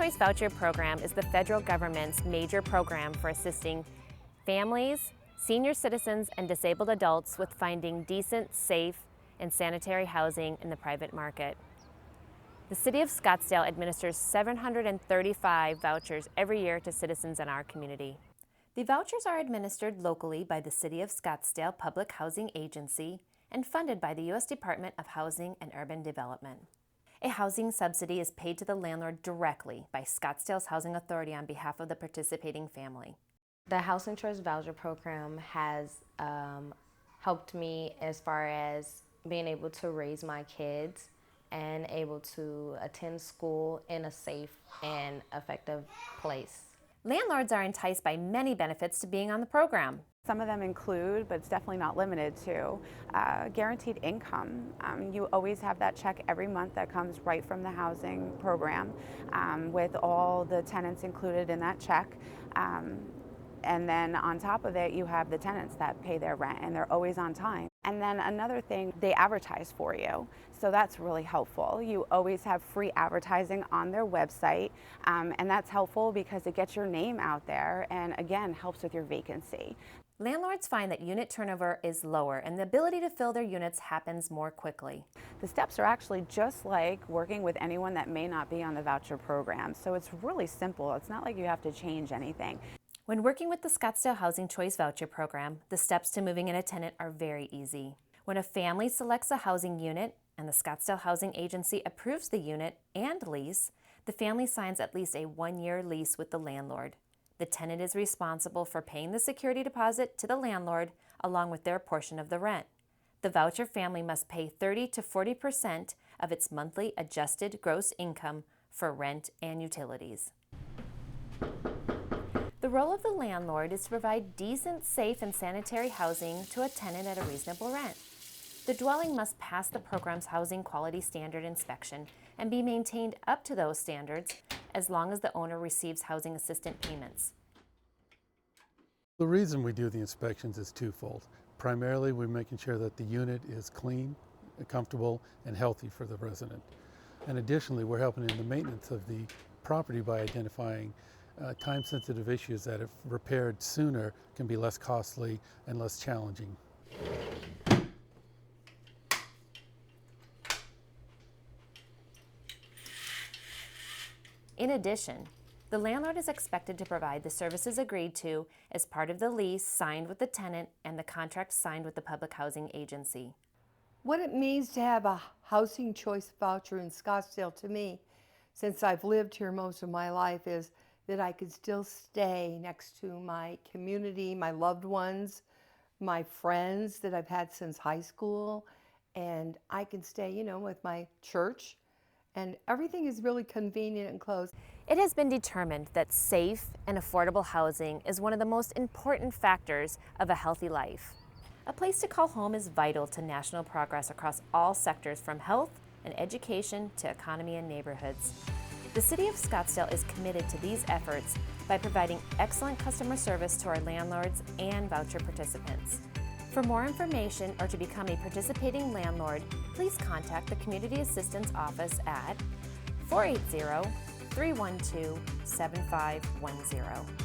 Choice Voucher Program is the federal government's major program for assisting families, senior citizens, and disabled adults with finding decent, safe, and sanitary housing in the private market. The City of Scottsdale administers 735 vouchers every year to citizens in our community. The vouchers are administered locally by the City of Scottsdale Public Housing Agency and funded by the U.S. Department of Housing and Urban Development. A housing subsidy is paid to the landlord directly by Scottsdale's Housing Authority on behalf of the participating family. The Housing Choice Voucher Program has helped me as far as being able to raise my kids and able to attend school in a safe and effective place. Landlords are enticed by many benefits to being on the program. Some of them include, but it's definitely not limited to, guaranteed income. You always have that check every month that comes right from the housing program with all the tenants included in that check. And then on top of it, you have the tenants that pay their rent and they're always on time. And then another thing, they advertise for you. So that's really helpful. You always have free advertising on their website. And that's helpful because it gets your name out there and again, helps with your vacancy. Landlords find that unit turnover is lower and the ability to fill their units happens more quickly. The steps are actually just like working with anyone that may not be on the voucher program. So it's really simple. It's not like you have to change anything. When working with the Scottsdale Housing Choice Voucher Program, the steps to moving in a tenant are very easy. When a family selects a housing unit and the Scottsdale Housing Agency approves the unit and lease, the family signs at least a 1-year lease with the landlord. The tenant is responsible for paying the security deposit to the landlord along with their portion of the rent. The voucher family must pay 30 to 40% of its monthly adjusted gross income for rent and utilities. The role of the landlord is to provide decent, safe, and sanitary housing to a tenant at a reasonable rent. The dwelling must pass the program's housing quality standard inspection and be maintained up to those standards as long as the owner receives housing assistance payments. The reason we do the inspections is twofold. Primarily, we're making sure that the unit is clean, comfortable, and healthy for the resident. And additionally, we're helping in the maintenance of the property by identifying time-sensitive issues that, if repaired sooner, can be less costly and less challenging. In addition, the landlord is expected to provide the services agreed to as part of the lease signed with the tenant and the contract signed with the Public Housing Agency. What it means to have a housing choice voucher in Scottsdale to me, since I've lived here most of my life, is that I could still stay next to my community, my loved ones, my friends that I've had since high school, and I can stay, with my church, and everything is really convenient and close. It has been determined that safe and affordable housing is one of the most important factors of a healthy life. A place to call home is vital to national progress across all sectors, from health and education to economy and neighborhoods. The City of Scottsdale is committed to these efforts by providing excellent customer service to our landlords and voucher participants. For more information or to become a participating landlord, please contact the Community Assistance Office at 480-312-7510.